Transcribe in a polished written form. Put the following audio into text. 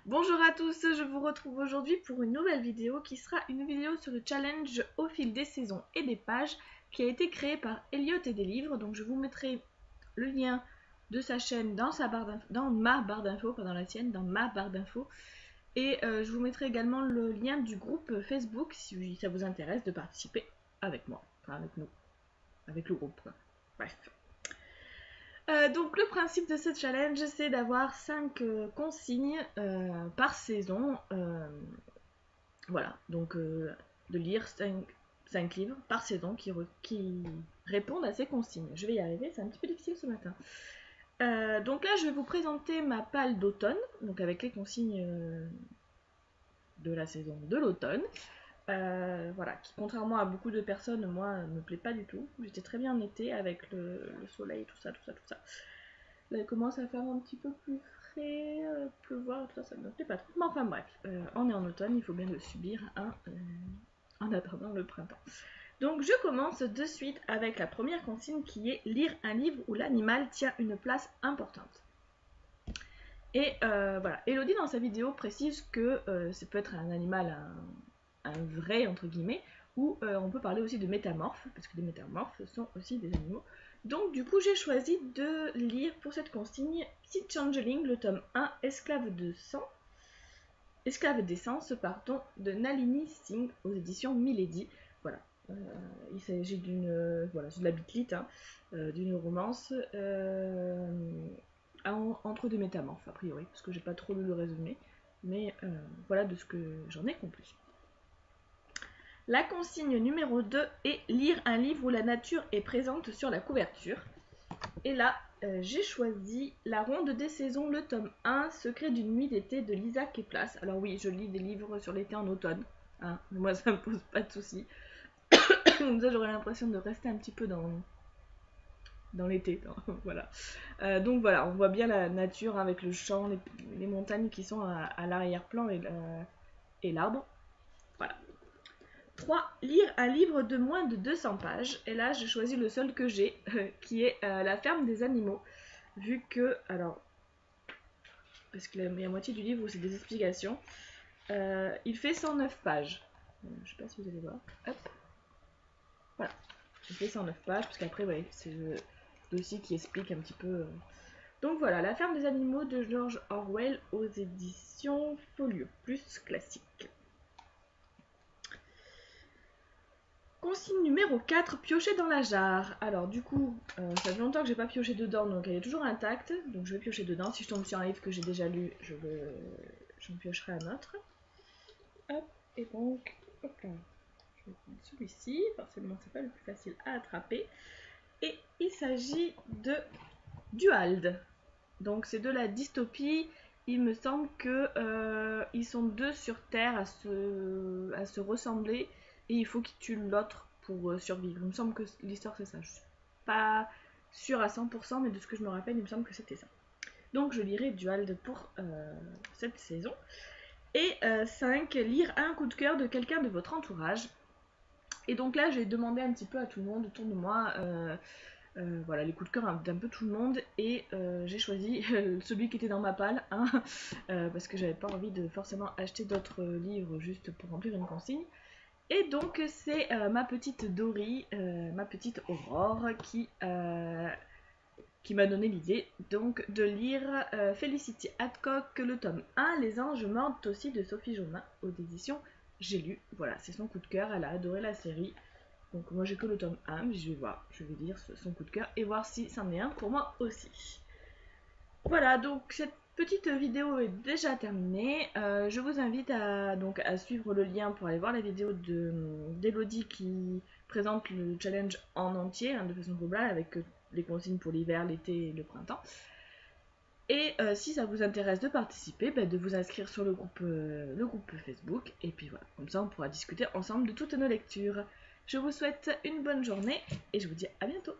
Bonjour à tous, je vous retrouve aujourd'hui pour une nouvelle vidéo qui sera une vidéo sur le challenge au fil des saisons et des pages qui a été créé par Elliot et des livres. Donc je vous mettrai le lien de sa chaîne dans ma barre d'infos, pas dans la sienne, dans ma barre d'infos. Et je vous mettrai également le lien du groupe Facebook si ça vous intéresse de participer avec moi, enfin avec nous, avec le groupe quoi. Bref. Donc le principe de ce challenge, c'est d'avoir 5 consignes par saison. Voilà, donc de lire 5 livres par saison qui répondent à ces consignes. Je vais y arriver, c'est un petit peu difficile ce matin. Donc là, je vais vous présenter ma palle d'automne, donc avec les consignes de la saison de l'automne. Voilà, qui contrairement à beaucoup de personnes, moi, ne me plaît pas du tout. J'étais très bien en été avec le soleil, tout ça. Là, il commence à faire un petit peu plus frais, pleuvoir, tout ça, ça ne me plaît pas trop. Mais enfin bref, on est en automne, il faut bien le subir, hein, en attendant le printemps. Donc je commence de suite avec la première consigne qui est lire un livre où l'animal tient une place importante. Et voilà, Elodie dans sa vidéo précise que ça peut être un animal, un vrai entre guillemets, ou on peut parler aussi de métamorphes, parce que les métamorphes sont aussi des animaux. Donc du coup j'ai choisi de lire pour cette consigne Petite Changeling, le tome 1, Esclave d'essence, pardon, de Nalini Singh aux éditions Milady. Voilà. Il s'agit d'une voilà, c'est de la bitlite, hein, d'une romance entre des métamorphes a priori, parce que j'ai pas trop lu le résumé, mais voilà de ce que j'en ai compris. La consigne numéro 2 est lire un livre où la nature est présente sur la couverture. Et là, j'ai choisi La Ronde des Saisons, le tome 1, Secret d'une nuit d'été de Lisa Keplas. Alors oui, je lis des livres sur l'été en automne, hein, moi ça me pose pas de soucis. Comme ça j'aurais l'impression de rester un petit peu dans l'été, voilà. Donc voilà, on voit bien la nature hein, avec le champ, les montagnes qui sont à l'arrière-plan et l'arbre. Voilà. 3. Lire un livre de moins de 200 pages. Et là, j'ai choisi le seul que j'ai, qui est La ferme des animaux. Vu que, alors, parce qu'il y a moitié du livre où c'est des explications, il fait 109 pages. Je sais pas si vous allez voir. Hop. Voilà. Il fait 109 pages, parce qu'après, ouais, c'est le dossier qui explique un petit peu. Donc voilà, La ferme des animaux de George Orwell aux éditions Folio Plus classique. Consigne numéro 4, piocher dans la jarre. Alors du coup, ça fait longtemps que j'ai pas pioché dedans, donc elle est toujours intacte. Donc je vais piocher dedans. Si je tombe sur un livre que j'ai déjà lu, j'en piocherai un autre. Hop, et donc, hop là. Je vais prendre celui-ci. Forcément, c'est pas le plus facile à attraper. Et il s'agit de Duald. Donc c'est de la dystopie. Il me semble que ils sont deux sur Terre à se ressembler et il faut qu'ils tuent l'autre pour survivre. Il me semble que l'histoire c'est ça. Je suis pas sûre à 100%, mais de ce que je me rappelle, il me semble que c'était ça. Donc je lirai Duald pour cette saison. Et 5, lire un coup de cœur de quelqu'un de votre entourage. Et donc là, j'ai demandé un petit peu à tout le monde autour de moi. Voilà, les coups de cœur d'un peu tout le monde et j'ai choisi celui qui était dans ma palle hein, parce que j'avais pas envie de forcément acheter d'autres livres juste pour remplir une consigne. Et donc c'est ma petite Dory, ma petite Aurore qui m'a donné l'idée donc de lire Felicity Hadcock, le tome 1, Les anges mordent aussi de Sophie Jomain aux éditions J'ai lu. Voilà, c'est son coup de cœur, elle a adoré la série. Donc moi j'ai que le tome 1, mais je vais lire son coup de cœur et voir si c'en est un pour moi aussi. Voilà, donc cette petite vidéo est déjà terminée. Je vous invite à suivre le lien pour aller voir la vidéo d'Elodie qui présente le challenge en entier, hein, de façon globale, avec les consignes pour l'hiver, l'été et le printemps. Et si ça vous intéresse de participer, de vous inscrire sur le groupe Facebook. Et puis voilà, comme ça on pourra discuter ensemble de toutes nos lectures. Je vous souhaite une bonne journée et je vous dis à bientôt.